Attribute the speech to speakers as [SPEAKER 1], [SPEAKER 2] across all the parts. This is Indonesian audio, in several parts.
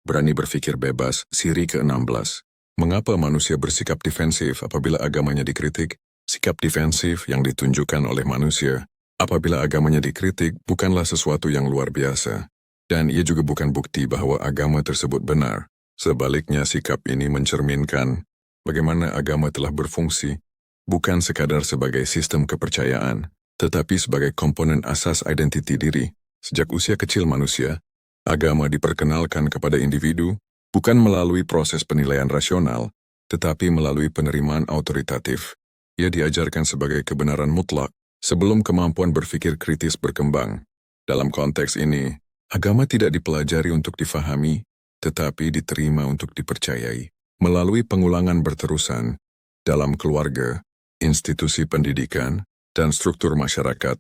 [SPEAKER 1] Berani berpikir bebas, siri ke-16. Mengapa manusia bersikap defensif apabila agamanya dikritik? Sikap defensif yang ditunjukkan oleh manusia apabila agamanya dikritik bukanlah sesuatu yang luar biasa. Dan ia juga bukan bukti bahwa agama tersebut benar. Sebaliknya, sikap ini mencerminkan bagaimana agama telah berfungsi, bukan sekadar sebagai sistem kepercayaan, tetapi sebagai komponen asas identiti diri. Sejak usia kecil manusia, agama diperkenalkan kepada individu bukan melalui proses penilaian rasional, tetapi melalui penerimaan autoritatif. Ia diajarkan sebagai kebenaran mutlak sebelum kemampuan berpikir kritis berkembang. Dalam konteks ini, agama tidak dipelajari untuk difahami, tetapi diterima untuk dipercayai. Melalui pengulangan berterusan dalam keluarga, institusi pendidikan, dan struktur masyarakat,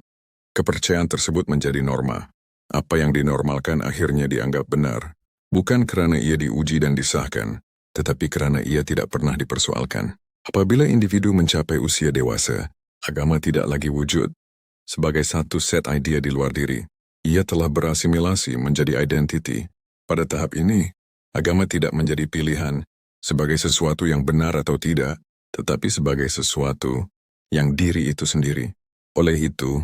[SPEAKER 1] kepercayaan tersebut menjadi norma. Apa yang dinormalkan akhirnya dianggap benar, bukan karena ia diuji dan disahkan, tetapi karena ia tidak pernah dipersoalkan. Apabila individu mencapai usia dewasa, agama tidak lagi wujud sebagai satu set idea di luar diri. Ia telah berasimilasi menjadi identiti. Pada tahap ini, agama tidak menjadi pilihan sebagai sesuatu yang benar atau tidak, tetapi sebagai sesuatu yang diri itu sendiri. Oleh itu,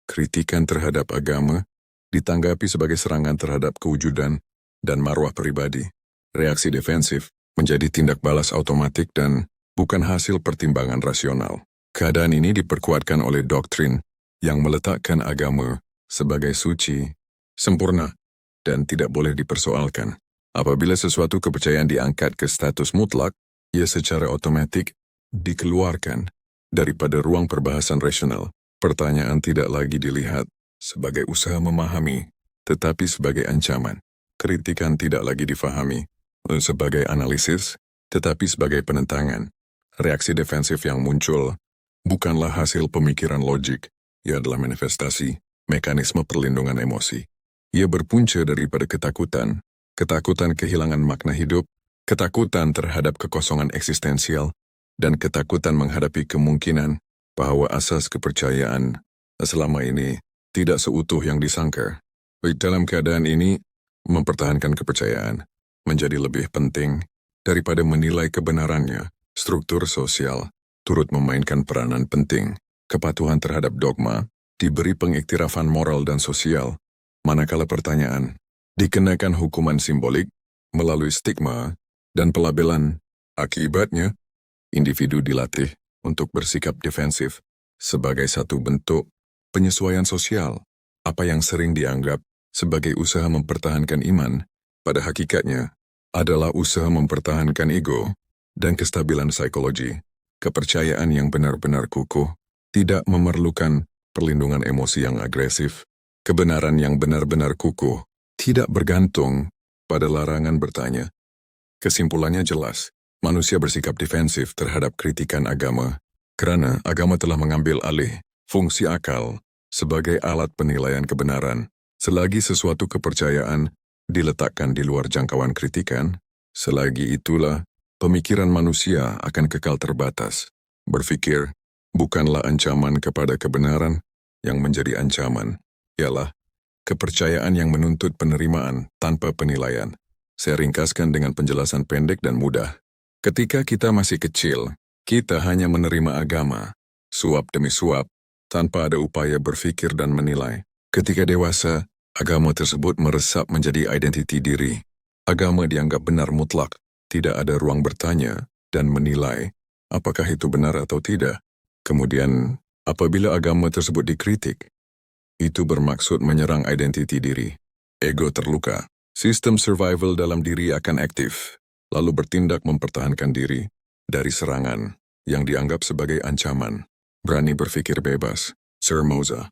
[SPEAKER 1] kritikan terhadap agama ditanggapi sebagai serangan terhadap kewujudan dan marwah pribadi. Reaksi defensif menjadi tindak balas otomatik dan bukan hasil pertimbangan rasional. Keadaan ini diperkuatkan oleh doktrin yang meletakkan agama sebagai suci, sempurna, dan tidak boleh dipersoalkan. Apabila sesuatu kepercayaan diangkat ke status mutlak, ia secara otomatik dikeluarkan daripada ruang perbahasan rasional. Pertanyaan tidak lagi dilihat sebagai usaha memahami, tetapi sebagai ancaman. Kritikan tidak lagi difahami sebagai analisis, tetapi sebagai penentangan. Reaksi defensif yang muncul bukanlah hasil pemikiran logik, ia adalah manifestasi mekanisme perlindungan emosi. Ia berpunca daripada ketakutan, ketakutan kehilangan makna hidup, ketakutan terhadap kekosongan eksistensial, dan ketakutan menghadapi kemungkinan bahwa asas kepercayaan selama ini tidak seutuh yang disangka. Dalam keadaan ini, mempertahankan kepercayaan menjadi lebih penting daripada menilai kebenarannya. Struktur sosial turut memainkan peranan penting. Kepatuhan terhadap dogma diberi pengiktirafan moral dan sosial, manakala pertanyaan dikenakan hukuman simbolik melalui stigma dan pelabelan. Akibatnya, individu dilatih untuk bersikap defensif sebagai satu bentuk penyesuaian sosial. Apa yang sering dianggap sebagai usaha mempertahankan iman, pada hakikatnya adalah usaha mempertahankan ego dan kestabilan psikologi. Kepercayaan yang benar-benar kukuh tidak memerlukan perlindungan emosi yang agresif. Kebenaran yang benar-benar kukuh tidak bergantung pada larangan bertanya. Kesimpulannya jelas, manusia bersikap defensif terhadap kritikan agama karena agama telah mengambil alih fungsi akal sebagai alat penilaian kebenaran. Selagi sesuatu kepercayaan diletakkan di luar jangkauan kritikan, selagi itulah pemikiran manusia akan kekal terbatas. Berpikir bukanlah ancaman kepada kebenaran, yang menjadi ancaman ialah kepercayaan yang menuntut penerimaan tanpa penilaian. Saya ringkaskan dengan penjelasan pendek dan mudah. Ketika kita masih kecil, kita hanya menerima agama, suap demi suap, tanpa ada upaya berpikir dan menilai. Ketika dewasa, agama tersebut meresap menjadi identiti diri. Agama dianggap benar mutlak, tidak ada ruang bertanya dan menilai apakah itu benar atau tidak. Kemudian, apabila agama tersebut dikritik, itu bermaksud menyerang identiti diri. Ego terluka. Sistem survival dalam diri akan aktif, lalu bertindak mempertahankan diri dari serangan yang dianggap sebagai ancaman. Berani berpikir bebas. Sir Moza.